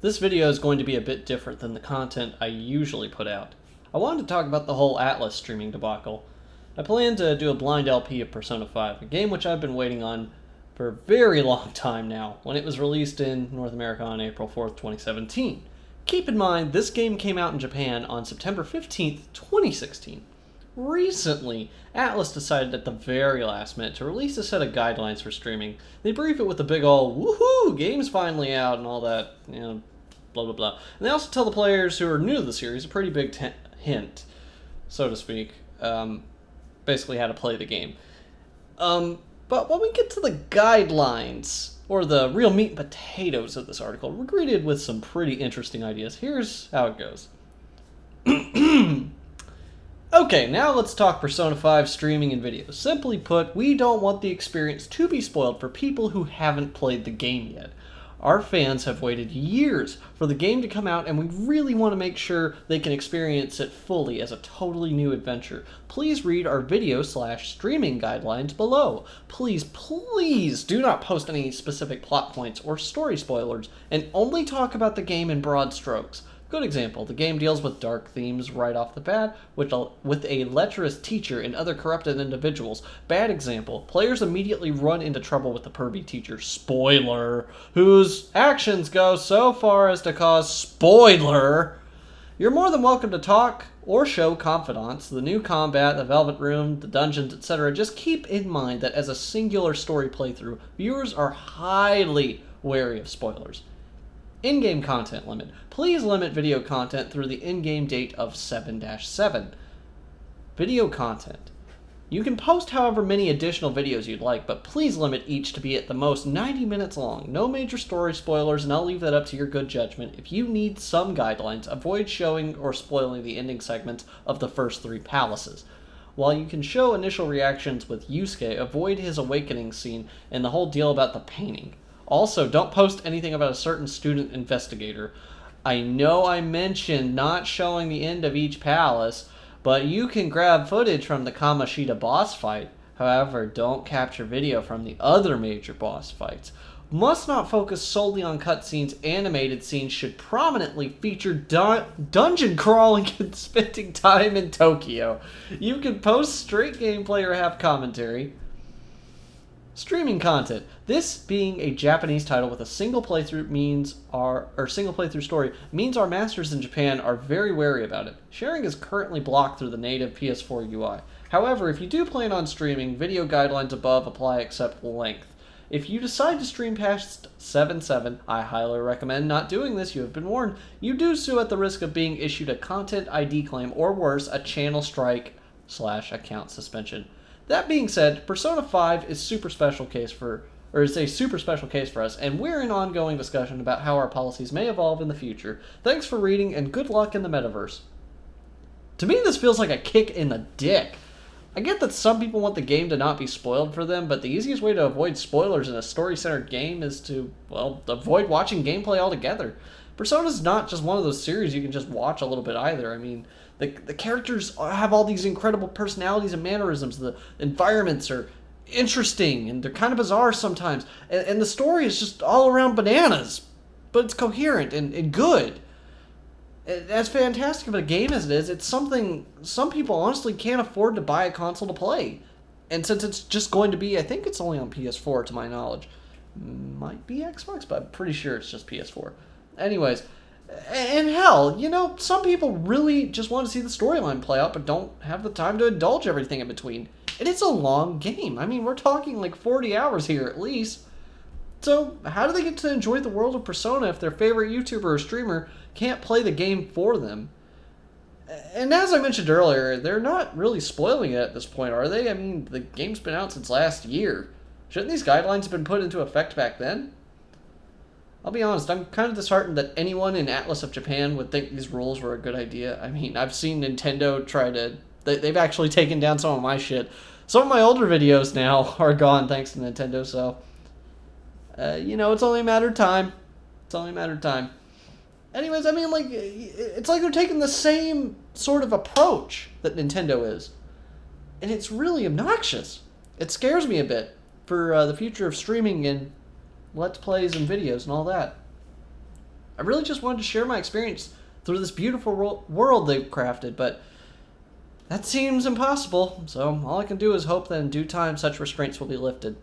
This video is going to be a bit different than the content I usually put out. I wanted to talk about the whole Atlas streaming debacle. I plan to do a blind LP of Persona 5, a game which I've been waiting on for a very long time now, when it was released in North America on April 4th, 2017. Keep in mind, this game came out in Japan on September 15th, 2016. Recently, Atlas decided at the very last minute to release a set of guidelines for streaming. They brief it with a big ol' woohoo, game's finally out and all that, blah blah blah. And they also tell the players who are new to the series a pretty big hint, so to speak, basically how to play the game. But when we get to the guidelines, or the real meat and potatoes of this article, we're greeted with some pretty interesting ideas. Here's how it goes. Okay, now let's talk Persona 5 streaming and videos. Simply put, we don't want the experience to be spoiled for people who haven't played the game yet. Our fans have waited years for the game to come out, and we really want to make sure they can experience it fully as a totally new adventure. Please read our video/streaming guidelines below. Please do not post any specific plot points or story spoilers, and only talk about the game in broad strokes. Good example, the game deals with dark themes right off the bat, with a lecherous teacher and other corrupted individuals. Bad example, players immediately run into trouble with the pervy teacher, spoiler, whose actions go so far as to cause spoiler. You're more than welcome to talk or show confidants. The new combat, the Velvet Room, the dungeons, etc. Just keep in mind that as a singular story playthrough, viewers are highly wary of spoilers. In-game content limit. Please limit video content through the in-game date of 7-7. Video content. You can post however many additional videos you'd like, but please limit each to be at the most 90 minutes long. No major story spoilers, and I'll leave that up to your good judgment. If you need some guidelines, avoid showing or spoiling the ending segments of the first 3 palaces. While you can show initial reactions with Yusuke, avoid his awakening scene and the whole deal about the painting. Also, don't post anything about a certain student investigator. I know I mentioned not showing the end of each palace, but you can grab footage from the Kamoshida boss fight. However, don't capture video from the other major boss fights. Must not focus solely on cutscenes. Animated scenes should prominently feature dungeon crawling and spending time in Tokyo. You can post straight gameplay or have commentary. Streaming content. This being a Japanese title with a single playthrough story means our masters in Japan are very wary about it. Sharing is currently blocked through the native PS4 UI. However, if you do plan on streaming, video guidelines above apply except length. If you decide to stream past 7-7, I highly recommend not doing this, you have been warned. You do so at the risk of being issued a content ID claim or worse, a channel strike/account suspension. That being said, Persona 5 is a super special case for us, and we're in ongoing discussion about how our policies may evolve in the future. Thanks for reading, and good luck in the metaverse. To me, this feels like a kick in the dick. I get that some people want the game to not be spoiled for them, but the easiest way to avoid spoilers in a story-centered game is to, avoid watching gameplay altogether. Persona's not just one of those series you can just watch a little bit either. I mean, the characters have all these incredible personalities and mannerisms. The environments are interesting, and they're kind of bizarre sometimes. And the story is just all around bananas, but it's coherent and good. As fantastic of a game as it is, it's something some people honestly can't afford to buy a console to play. And since it's just going to be, I think it's only on PS4 to my knowledge. Might be Xbox, but I'm pretty sure it's just PS4. Anyways, and hell, some people really just want to see the storyline play out, but don't have the time to indulge everything in between. And it's a long game. I mean, we're talking like 40 hours here at least. So how do they get to enjoy the world of Persona if their favorite YouTuber or streamer can't play the game for them? And as I mentioned earlier, they're not really spoiling it at this point, are they? I mean, the game's been out since last year. Shouldn't these guidelines have been put into effect back then? I'll be honest, I'm kind of disheartened that anyone in Atlas of Japan would think these rules were a good idea. I mean, I've seen Nintendo try to... They've actually taken down some of my shit. Some of my older videos now are gone thanks to Nintendo, so... it's only a matter of time. It's only a matter of time. Anyways, I mean, it's like they're taking the same sort of approach that Nintendo is. And it's really obnoxious. It scares me a bit for the future of streaming and Let's Plays and videos and all that. I really just wanted to share my experience through this beautiful world they've crafted, but that seems impossible, so all I can do is hope that in due time such restraints will be lifted.